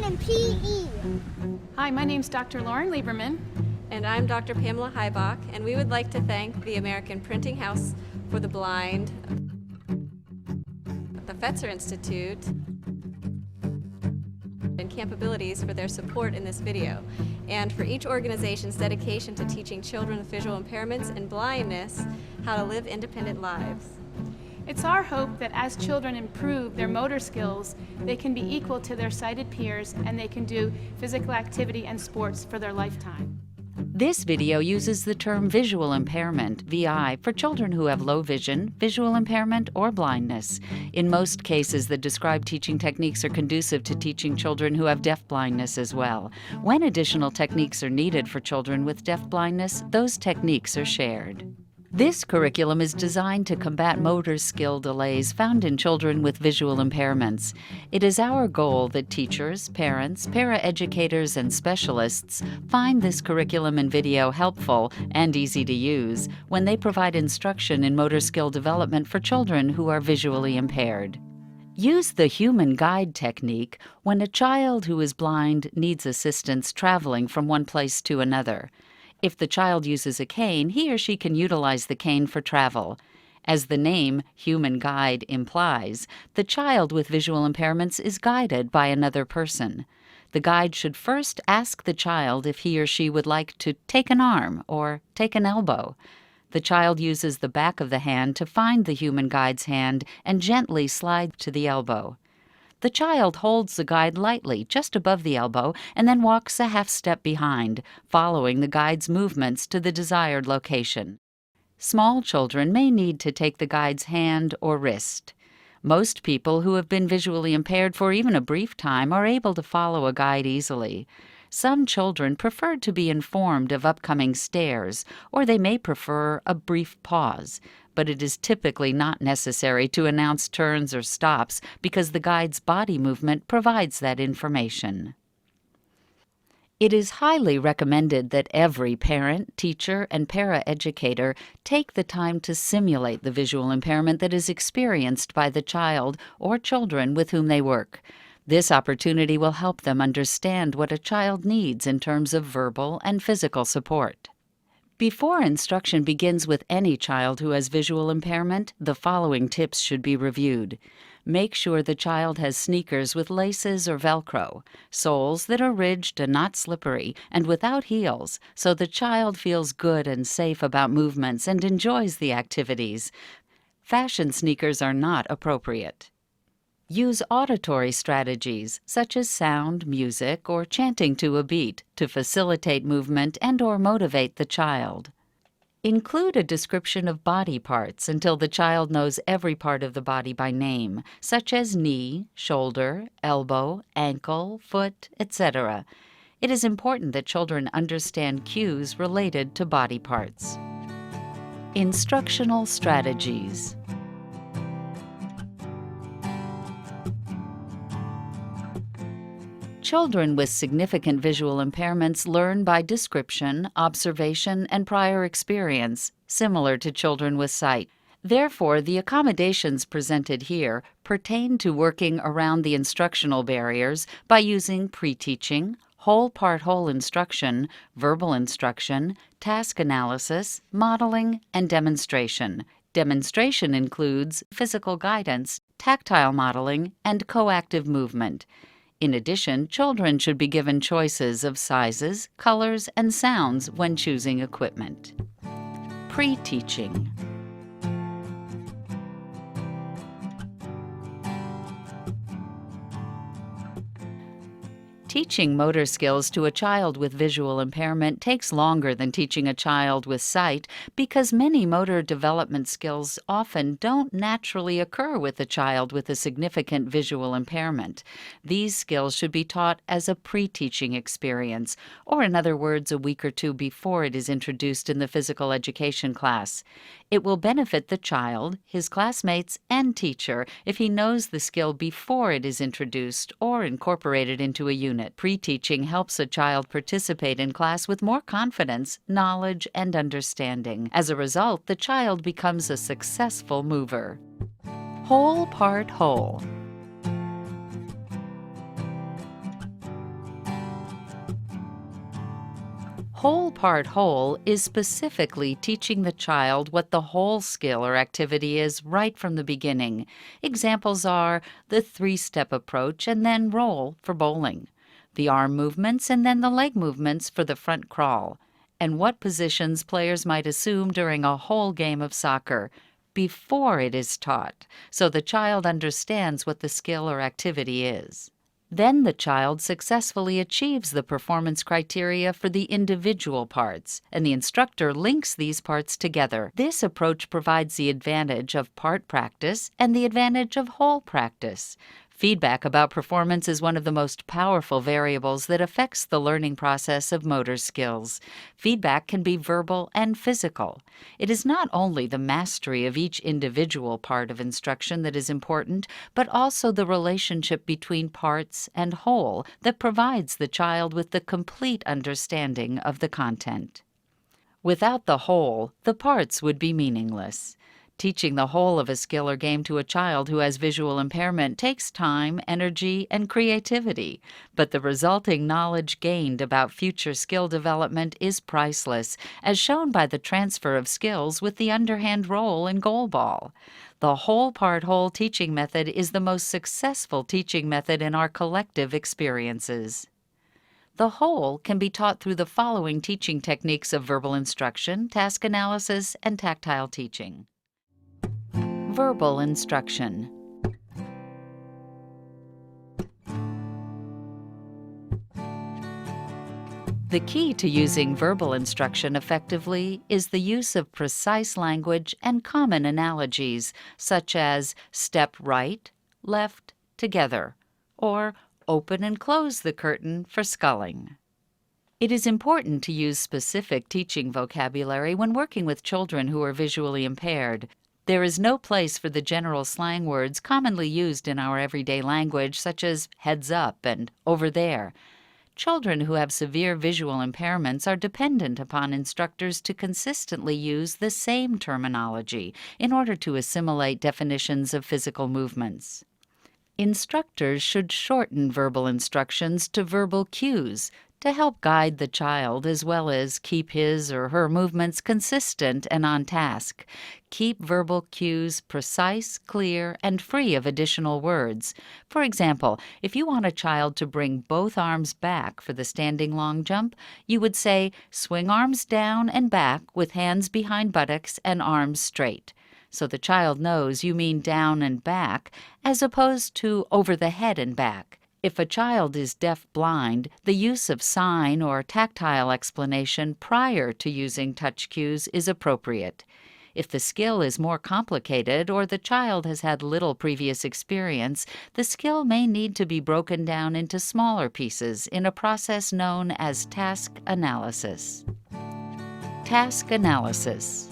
in PE. Hi, my name's Dr. Lauren Lieberman. And I'm Dr. Pamela Heibach, and we would like to thank the American Printing House for the Blind, the Fetzer Institute, and Capabilities for their support in this video, and for each organization's dedication to teaching children with visual impairments and blindness how to live independent lives. It's our hope that as children improve their motor skills, they can be equal to their sighted peers and they can do physical activity and sports for their lifetime. This video uses the term visual impairment, VI, for children who have low vision, visual impairment, or blindness. In most cases, the described teaching techniques are conducive to teaching children who have deafblindness as well. When additional techniques are needed for children with deafblindness, those techniques are shared. This curriculum is designed to combat motor skill delays found in children with visual impairments. It is our goal that teachers, parents, paraeducators, and specialists find this curriculum and video helpful and easy to use when they provide instruction in motor skill development for children who are visually impaired. Use the human guide technique when a child who is blind needs assistance traveling from one place to another. If the child uses a cane, he or she can utilize the cane for travel. As the name, human guide, implies, the child with visual impairments is guided by another person. The guide should first ask the child if he or she would like to take an arm or take an elbow. The child uses the back of the hand to find the human guide's hand and gently slide to the elbow. The child holds the guide lightly just above the elbow and then walks a half step behind, following the guide's movements to the desired location. Small children may need to take the guide's hand or wrist. Most people who have been visually impaired for even a brief time are able to follow a guide easily. Some children prefer to be informed of upcoming stairs, or they may prefer a brief pause, but it is typically not necessary to announce turns or stops because the guide's body movement provides that information. It is highly recommended that every parent, teacher, and paraeducator take the time to simulate the visual impairment that is experienced by the child or children with whom they work. This opportunity will help them understand what a child needs in terms of verbal and physical support. Before instruction begins with any child who has visual impairment, the following tips should be reviewed. Make sure the child has sneakers with laces or Velcro, soles that are ridged and not slippery, and without heels, so the child feels good and safe about movements and enjoys the activities. Fashion sneakers are not appropriate. Use auditory strategies, such as sound, music, or chanting to a beat, to facilitate movement and/or motivate the child. Include a description of body parts until the child knows every part of the body by name, such as knee, shoulder, elbow, ankle, foot, etc. It is important that children understand cues related to body parts. Instructional strategies. Children with significant visual impairments learn by description, observation, and prior experience, similar to children with sight. Therefore, the accommodations presented here pertain to working around the instructional barriers by using pre-teaching, whole-part-whole instruction, verbal instruction, task analysis, modeling, and demonstration. Demonstration includes physical guidance, tactile modeling, and coactive movement. In addition, children should be given choices of sizes, colors, and sounds when choosing equipment. Pre-teaching. Teaching motor skills to a child with visual impairment takes longer than teaching a child with sight because many motor development skills often don't naturally occur with a child with a significant visual impairment. These skills should be taught as a pre-teaching experience, or in other words, a week or two before it is introduced in the physical education class. It will benefit the child, his classmates, and teacher if he knows the skill before it is introduced or incorporated into a unit. Pre-teaching helps a child participate in class with more confidence, knowledge, and understanding. As a result, the child becomes a successful mover. Whole part whole. Whole part whole is specifically teaching the child what the whole skill or activity is right from the beginning. Examples are the three-step approach and then roll for bowling, the arm movements and then the leg movements for the front crawl, and what positions players might assume during a whole game of soccer before it is taught, so the child understands what the skill or activity is. Then the child successfully achieves the performance criteria for the individual parts, and the instructor links these parts together. This approach provides the advantage of part practice and the advantage of whole practice. Feedback about performance is one of the most powerful variables that affects the learning process of motor skills. Feedback can be verbal and physical. It is not only the mastery of each individual part of instruction that is important, but also the relationship between parts and whole that provides the child with the complete understanding of the content. Without the whole, the parts would be meaningless. Teaching the whole of a skill or game to a child who has visual impairment takes time, energy, and creativity, but the resulting knowledge gained about future skill development is priceless, as shown by the transfer of skills with the underhand roll and goal ball. The whole part whole teaching method is the most successful teaching method in our collective experiences. The whole can be taught through the following teaching techniques of verbal instruction, task analysis, and tactile teaching. Verbal instruction. The key to using verbal instruction effectively is the use of precise language and common analogies, such as step right, left, together, or open and close the curtain for sculling. It is important to use specific teaching vocabulary when working with children who are visually impaired. There is no place for the general slang words commonly used in our everyday language, such as heads up and over there. Children who have severe visual impairments are dependent upon instructors to consistently use the same terminology in order to assimilate definitions of physical movements. Instructors should shorten verbal instructions to verbal cues to help guide the child as well as keep his or her movements consistent and on task. Keep verbal cues precise, clear, and free of additional words. For example, if you want a child to bring both arms back for the standing long jump, you would say, swing arms down and back with hands behind buttocks and arms straight. So the child knows you mean down and back, as opposed to over the head and back. If a child is deaf-blind, the use of sign or tactile explanation prior to using touch cues is appropriate. If the skill is more complicated or the child has had little previous experience, the skill may need to be broken down into smaller pieces in a process known as task analysis. Task analysis.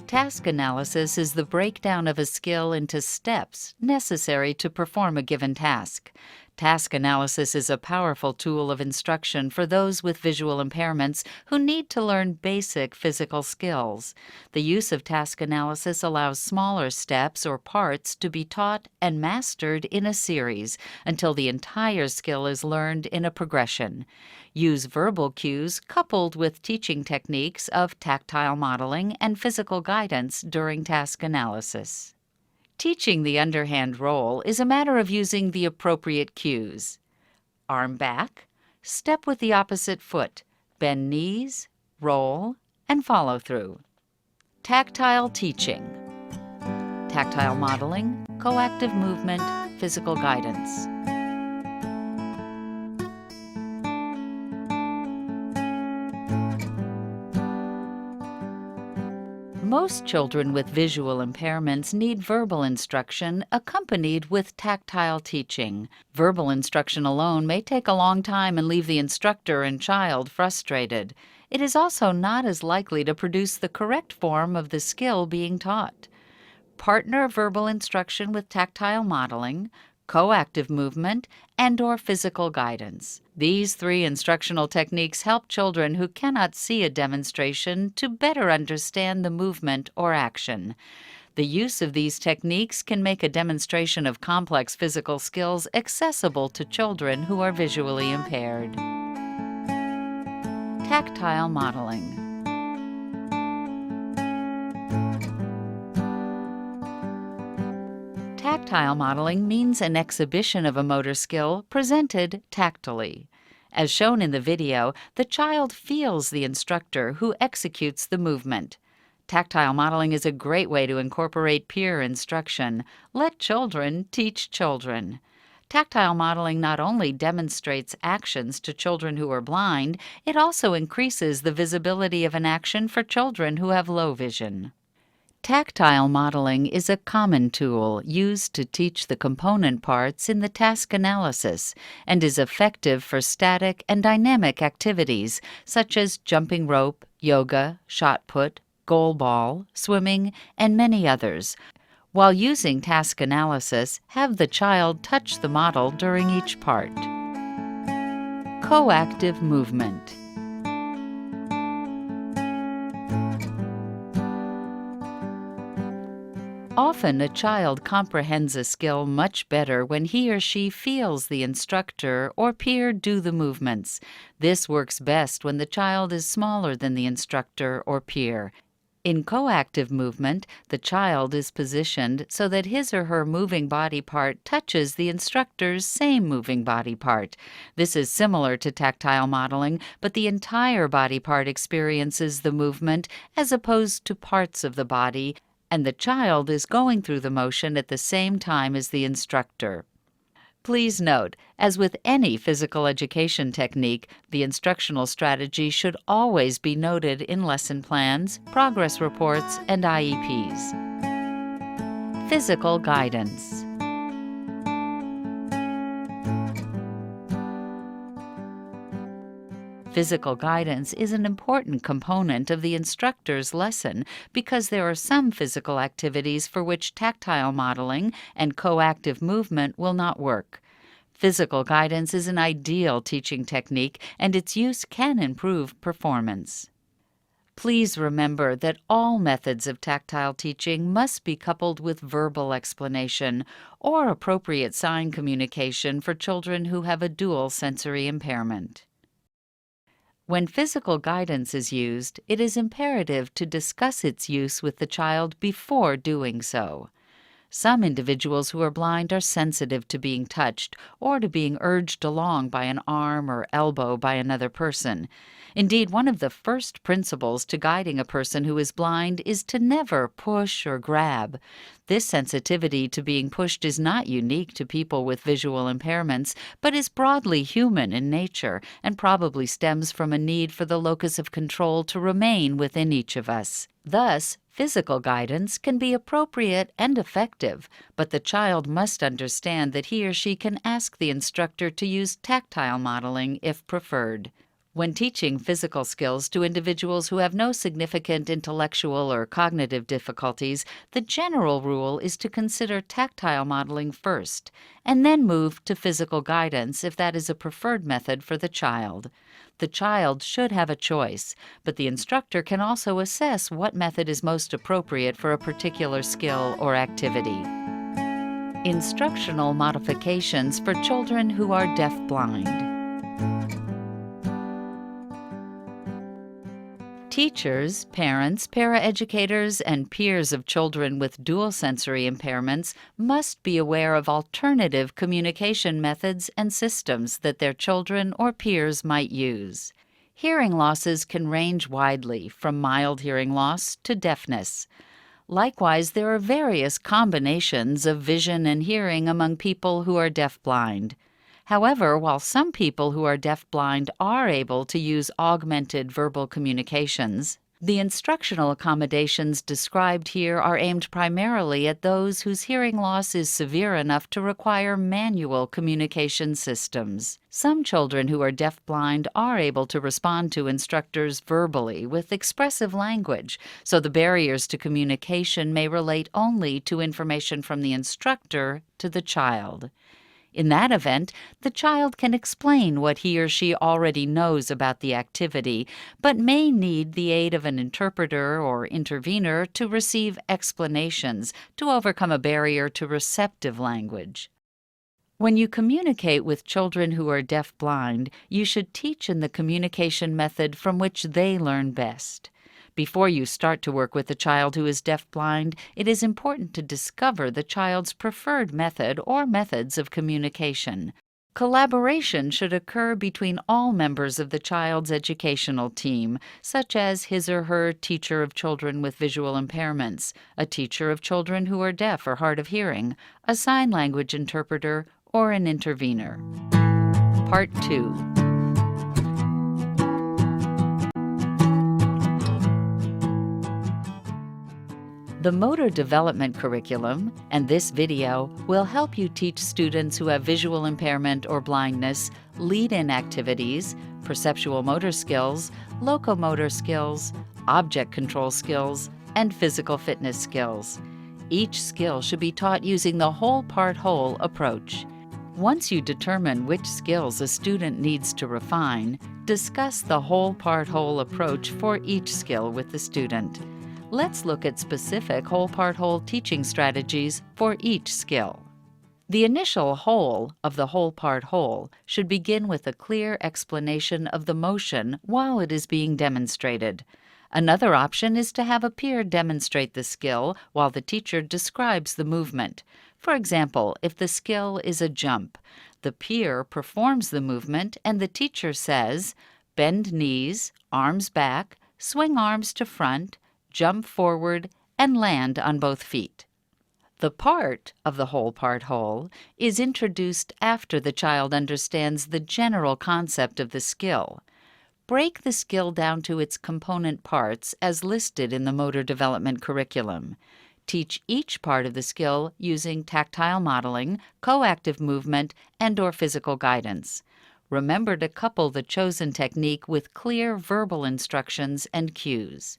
Task analysis is the breakdown of a skill into steps necessary to perform a given task. Task analysis is a powerful tool of instruction for those with visual impairments who need to learn basic physical skills. The use of task analysis allows smaller steps or parts to be taught and mastered in a series until the entire skill is learned in a progression. Use verbal cues coupled with teaching techniques of tactile modeling and physical guidance during task analysis. Teaching the underhand roll is a matter of using the appropriate cues. Arm back, step with the opposite foot, bend knees, roll, and follow through. Tactile teaching. Tactile modeling, coactive movement, physical guidance. Most children with visual impairments need verbal instruction accompanied with tactile teaching. Verbal instruction alone may take a long time and leave the instructor and child frustrated. It is also not as likely to produce the correct form of the skill being taught. Partner verbal instruction with tactile modeling, coactive movement, and/or physical guidance. These three instructional techniques help children who cannot see a demonstration to better understand the movement or action. The use of these techniques can make a demonstration of complex physical skills accessible to children who are visually impaired. Tactile modeling. Tactile modeling means an exhibition of a motor skill presented tactily. As shown in the video, the child feels the instructor who executes the movement. Tactile modeling is a great way to incorporate peer instruction. Let children teach children. Tactile modeling not only demonstrates actions to children who are blind, it also increases the visibility of an action for children who have low vision. Tactile modeling is a common tool used to teach the component parts in the task analysis and is effective for static and dynamic activities such as jumping rope, yoga, shot put, goal ball, swimming, and many others. While using task analysis, have the child touch the model during each part. Coactive movement. Often a child comprehends a skill much better when he or she feels the instructor or peer do the movements. This works best when the child is smaller than the instructor or peer. In coactive movement, the child is positioned so that his or her moving body part touches the instructor's same moving body part. This is similar to tactile modeling, but the entire body part experiences the movement as opposed to parts of the body, and the child is going through the motion at the same time as the instructor. Please note, as with any physical education technique, the instructional strategy should always be noted in lesson plans, progress reports, and IEPs. Physical guidance. Physical guidance is an important component of the instructor's lesson because there are some physical activities for which tactile modeling and coactive movement will not work. Physical guidance is an ideal teaching technique, and its use can improve performance. Please remember that all methods of tactile teaching must be coupled with verbal explanation or appropriate sign communication for children who have a dual sensory impairment. When physical guidance is used, it is imperative to discuss its use with the child before doing so. Some individuals who are blind are sensitive to being touched or to being urged along by an arm or elbow by another person. Indeed, one of the first principles to guiding a person who is blind is to never push or grab. This sensitivity to being pushed is not unique to people with visual impairments, but is broadly human in nature and probably stems from a need for the locus of control to remain within each of us. Thus, physical guidance can be appropriate and effective, but the child must understand that he or she can ask the instructor to use tactile modeling if preferred. When teaching physical skills to individuals who have no significant intellectual or cognitive difficulties, the general rule is to consider tactile modeling first, and then move to physical guidance if that is a preferred method for the child. The child should have a choice, but the instructor can also assess what method is most appropriate for a particular skill or activity. Instructional modifications for children who are deaf-blind. Teachers, parents, paraeducators, and peers of children with dual sensory impairments must be aware of alternative communication methods and systems that their children or peers might use. Hearing losses can range widely, from mild hearing loss to deafness. Likewise, there are various combinations of vision and hearing among people who are deaf-blind. However, while some people who are deaf-blind are able to use augmented verbal communications, the instructional accommodations described here are aimed primarily at those whose hearing loss is severe enough to require manual communication systems. Some children who are deaf-blind are able to respond to instructors verbally with expressive language, so the barriers to communication may relate only to information from the instructor to the child. In that event, the child can explain what he or she already knows about the activity, but may need the aid of an interpreter or intervener to receive explanations to overcome a barrier to receptive language. When you communicate with children who are deaf-blind, you should teach in the communication method from which they learn best. Before you start to work with a child who is deaf-blind, it is important to discover the child's preferred method or methods of communication. Collaboration should occur between all members of the child's educational team, such as his or her teacher of children with visual impairments, a teacher of children who are deaf or hard of hearing, a sign language interpreter, or an intervener. Part 2. The motor development curriculum and this video will help you teach students who have visual impairment or blindness lead-in activities, perceptual motor skills, locomotor skills, object control skills, and physical fitness skills. Each skill should be taught using the whole-part-whole approach. Once you determine which skills a student needs to refine, discuss the whole-part-whole approach for each skill with the student. Let's look at specific whole-part-whole teaching strategies for each skill. The initial whole of the whole-part-whole should begin with a clear explanation of the motion while it is being demonstrated. Another option is to have a peer demonstrate the skill while the teacher describes the movement. For example, if the skill is a jump, the peer performs the movement and the teacher says, "Bend knees, arms back, swing arms to front, jump forward, and land on both feet." The part of the whole-part-whole is introduced after the child understands the general concept of the skill. Break the skill down to its component parts as listed in the motor development curriculum. Teach each part of the skill using tactile modeling, coactive movement, and/or physical guidance. Remember to couple the chosen technique with clear verbal instructions and cues.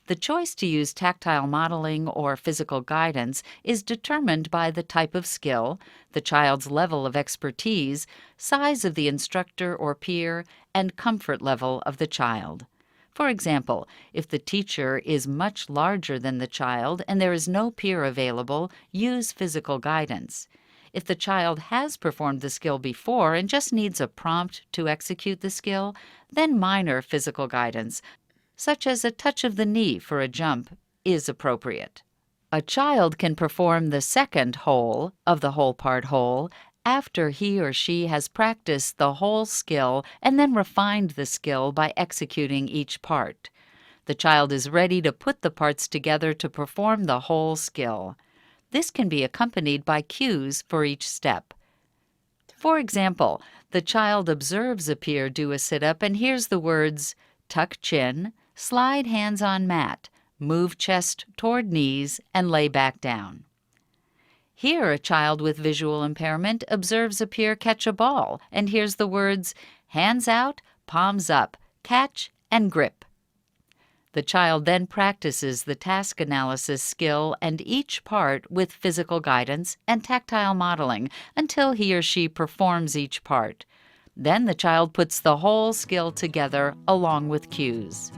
The choice to use tactile modeling or physical guidance is determined by the type of skill, the child's level of expertise, size of the instructor or peer, and comfort level of the child. For example, if the teacher is much larger than the child and there is no peer available, use physical guidance. If the child has performed the skill before and just needs a prompt to execute the skill, then minor physical guidance, such as a touch of the knee for a jump, is appropriate. A child can perform the second whole of the whole-part-whole after he or she has practiced the whole skill and then refined the skill by executing each part. The child is ready to put the parts together to perform the whole skill. This can be accompanied by cues for each step. For example, the child observes a peer do a sit-up and hears the words, "tuck chin," "slide hands on mat," "move chest toward knees," and "lay back down." Here, a child with visual impairment observes a peer catch a ball and hears the words, "hands out, palms up, catch, and grip." The child then practices the task analysis skill and each part with physical guidance and tactile modeling until he or she performs each part. Then the child puts the whole skill together along with cues.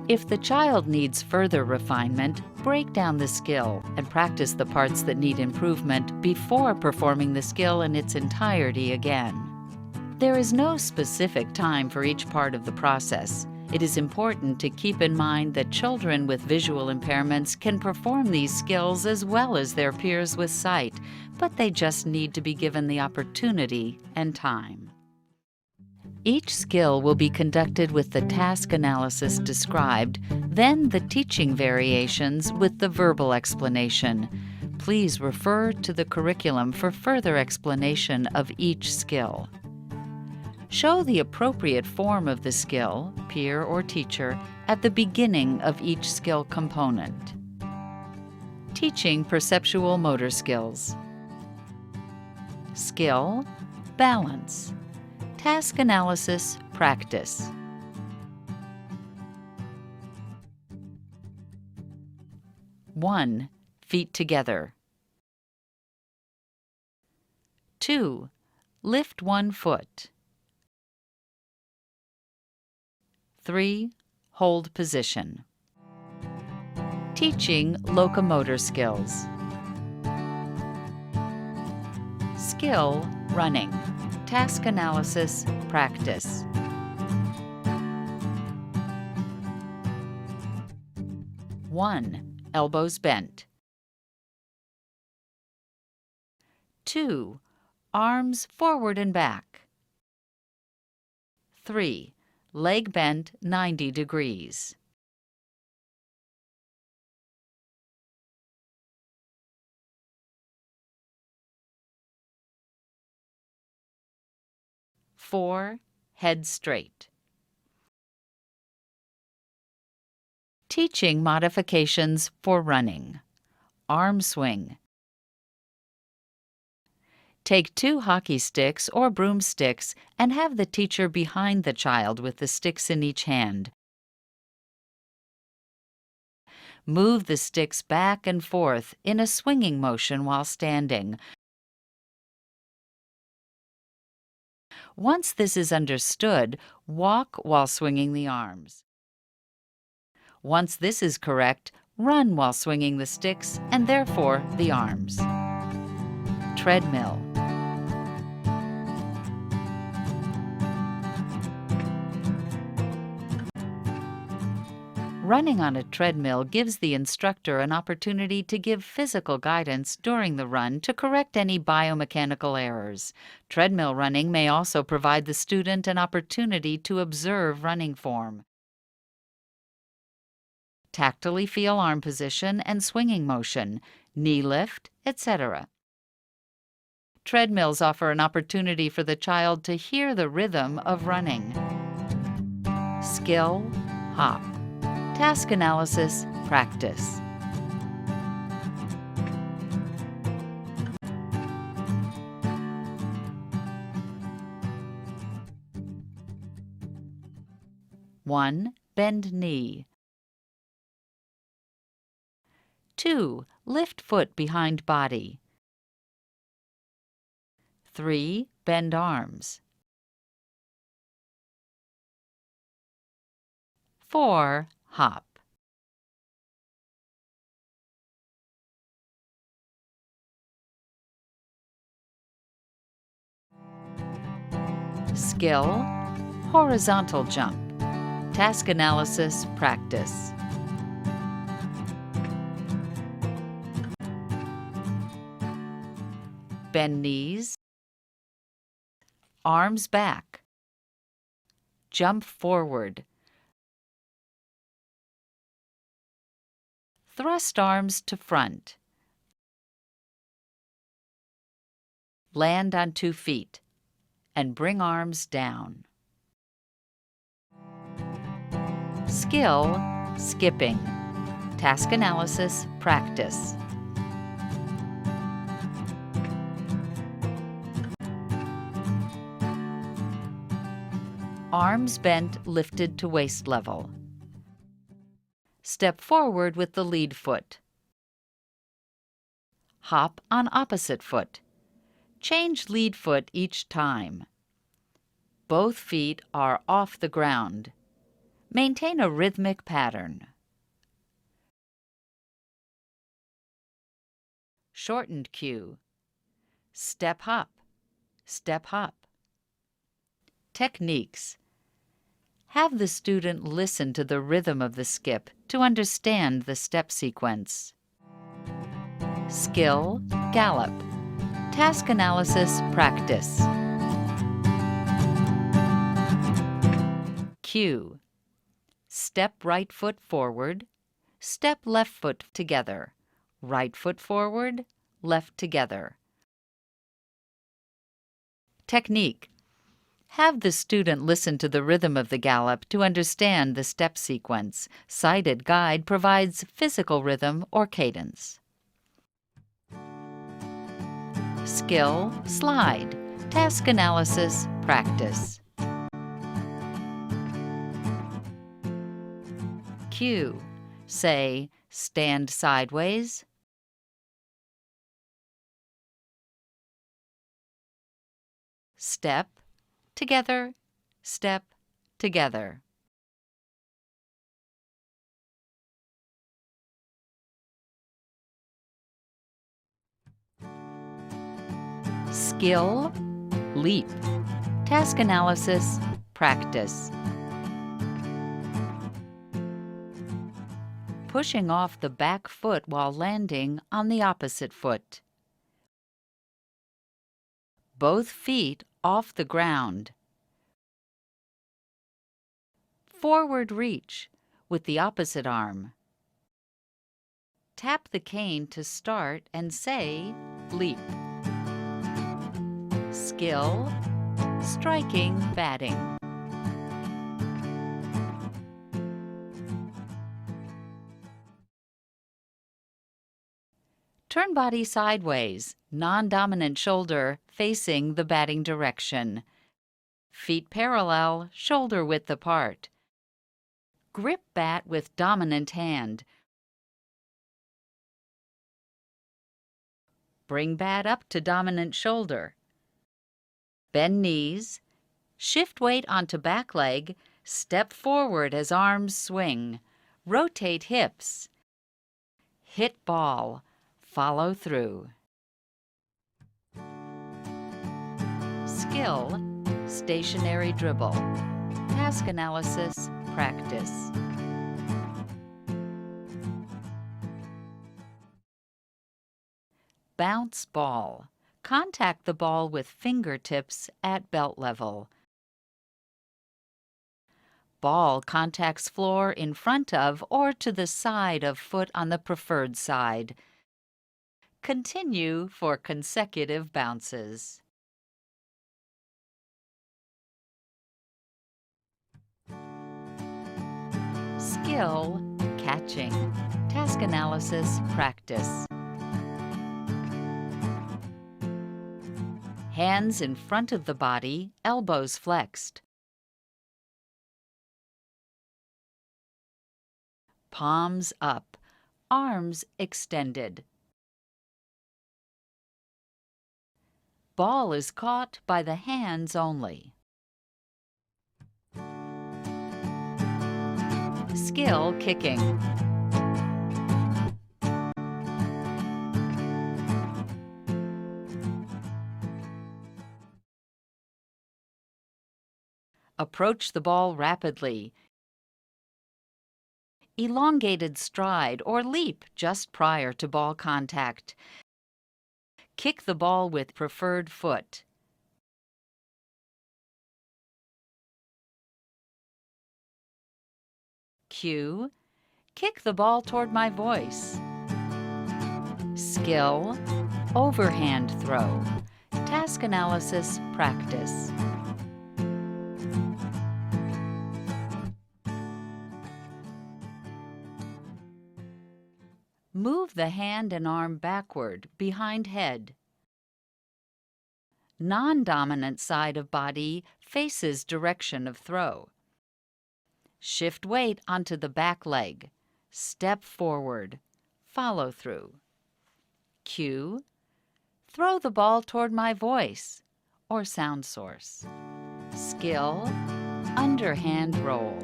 If the child needs further refinement, break down the skill and practice the parts that need improvement before performing the skill in its entirety again. There is no specific time for each part of the process. It is important to keep in mind that children with visual impairments can perform these skills as well as their peers with sight, but they just need to be given the opportunity and time. Each skill will be conducted with the task analysis described, then the teaching variations with the verbal explanation. Please refer to the curriculum for further explanation of each skill. Show the appropriate form of the skill, peer or teacher, at the beginning of each skill component. Teaching perceptual motor skills. Skill, balance. Task analysis, practice. 1. Feet together. 2. Lift one foot. 3. Hold position. Teaching locomotor skills. Skill, running. Task analysis, practice. 1. Elbows bent. 2. Arms forward and back. 3. Leg bent 90 degrees. 4. Head straight. Teaching modifications for running. Arm swing. Take 2 hockey sticks or broomsticks and have the teacher behind the child with the sticks in each hand. Move the sticks back and forth in a swinging motion while standing. Once this is understood, walk while swinging the arms. Once this is correct, run while swinging the sticks and therefore the arms. Treadmill. Running on a treadmill gives the instructor an opportunity to give physical guidance during the run to correct any biomechanical errors. Treadmill running may also provide the student an opportunity to observe running form. Tactily feel arm position and swinging motion, knee lift, etc. Treadmills offer an opportunity for the child to hear the rhythm of running. Skill, hop. Task analysis, practice. One, bend knee. 2, lift foot behind body. 3, bend arms. 4, hop. Skill, horizontal jump. Task analysis, practice. Bend knees. Arms back. Jump forward. Thrust arms to front. Land on 2 feet and bring arms down. Skill, skipping. Task analysis, practice. Arms bent, lifted to waist level. Step forward with the lead foot. Hop on opposite foot. Change lead foot each time. Both feet are off the ground. Maintain a rhythmic pattern. Shortened cue. Step hop. Step hop. Techniques. Have the student listen to the rhythm of the skip to understand the step sequence. Skill, gallop. Task analysis, practice. Cue. Step right foot forward. Step left foot together. Right foot forward, left together. Technique. Have the student listen to the rhythm of the gallop to understand the step sequence. Sighted guide provides physical rhythm or cadence. Skill, slide. Task analysis, practice. Cue. Say, stand sideways. step, together, step, together. Skill, leap. Task analysis, practice. Pushing off the back foot while landing on the opposite foot. Both feet off the ground. Forward reach with the opposite arm. Tap the cane to start and say, leap. Skill, striking, batting. Turn body sideways, non-dominant shoulder facing the batting direction. Feet parallel, shoulder width apart. Grip bat with dominant hand. Bring bat up to dominant shoulder. Bend knees. Shift weight onto back leg. Step forward as arms swing. Rotate hips. Hit ball. Follow through. Skill, stationary dribble. Task analysis, practice. Bounce ball. Contact the ball with fingertips at belt level. Ball contacts floor in front of or to the side of foot on the preferred side. Continue for consecutive bounces. Skill, catching. Task analysis, practice. Hands in front of the body, elbows flexed. Palms up, arms extended. Ball is caught by the hands only. Skill, kicking. Approach the ball rapidly. Elongated stride or leap just prior to ball contact. Kick the ball with preferred foot. Cue, kick the ball toward my voice. Skill, overhand throw. Task analysis, practice. Move the hand and arm backward, behind head. Non-dominant side of body faces direction of throw. Shift weight onto the back leg. Step forward. Follow through. Cue. Throw the ball toward my voice or sound source. Skill. Underhand roll.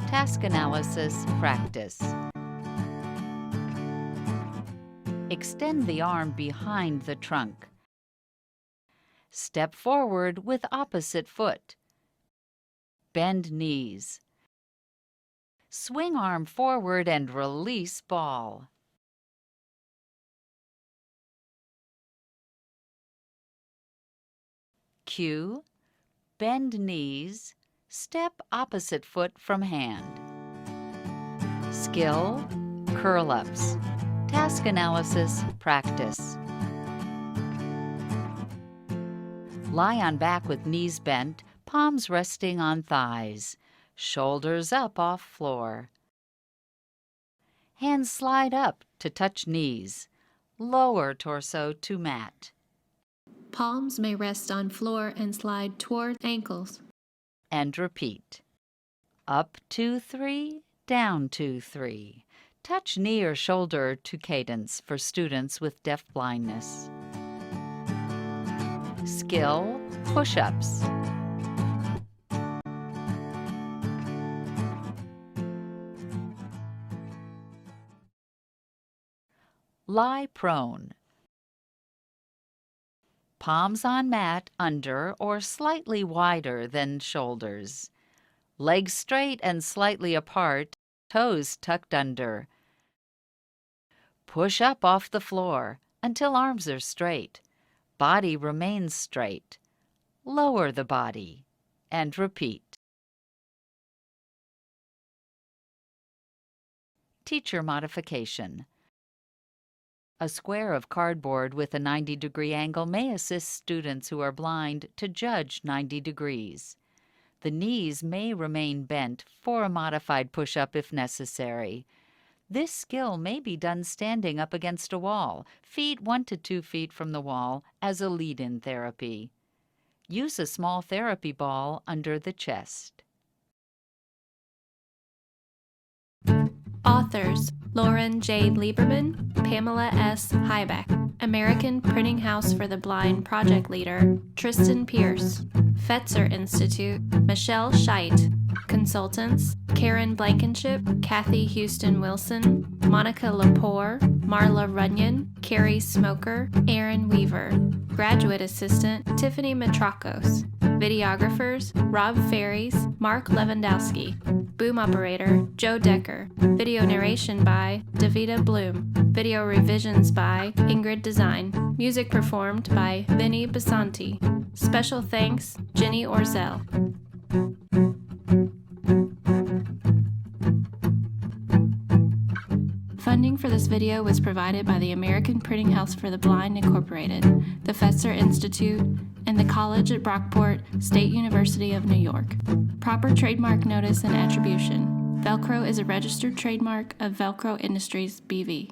Task analysis, practice. Extend the arm behind the trunk. Step forward with opposite foot. Bend knees. Swing arm forward and release ball. Cue, bend knees, step opposite foot from hand. Skill, curl-ups. Task analysis, practice. Lie on back with knees bent, palms resting on thighs. Shoulders up off floor. Hands slide up to touch knees. Lower torso to mat. Palms may rest on floor and slide toward ankles. And repeat. Up 2, 3, down 2, 3. Touch knee or shoulder to cadence for students with deaf blindness. Skill, Push-ups. Lie prone. Palms on mat under or slightly wider than shoulders. Legs straight and slightly apart, toes tucked under. Push up off the floor until arms are straight. Body remains straight. Lower the body and repeat. Teacher modification. A square of cardboard with a 90-degree angle may assist students who are blind to judge 90 degrees. The knees may remain bent for a modified push-up if necessary. This skill may be done standing up against a wall, feet 1 to 2 feet from the wall, as a lead-in therapy. Use a small therapy ball under the chest. Authors: Lauren J. Lieberman, Pamela S. Hybeck. American Printing House for the Blind Project Leader, Tristan Pierce. Fetzer Institute, Michelle Scheidt. Consultants: Karen Blankenship, Kathy Houston Wilson, Monica Lepore, Marla Runyon, Carrie Smoker, Aaron Weaver. Graduate Assistant, Tiffany Metrakos. Videographers: Rob Ferries, Mark Lewandowski. Boom Operator, Joe Decker. Video narration by Davida Bloom. Video revisions by Ingrid Design. Music performed by Vinny Basanti. Special thanks, Jenny Orzel. Funding for this video was provided by the American Printing House for the Blind Incorporated, the Fetzer Institute, and the College at Brockport, State University of New York. Proper trademark notice and attribution. Velcro is a registered trademark of Velcro Industries BV.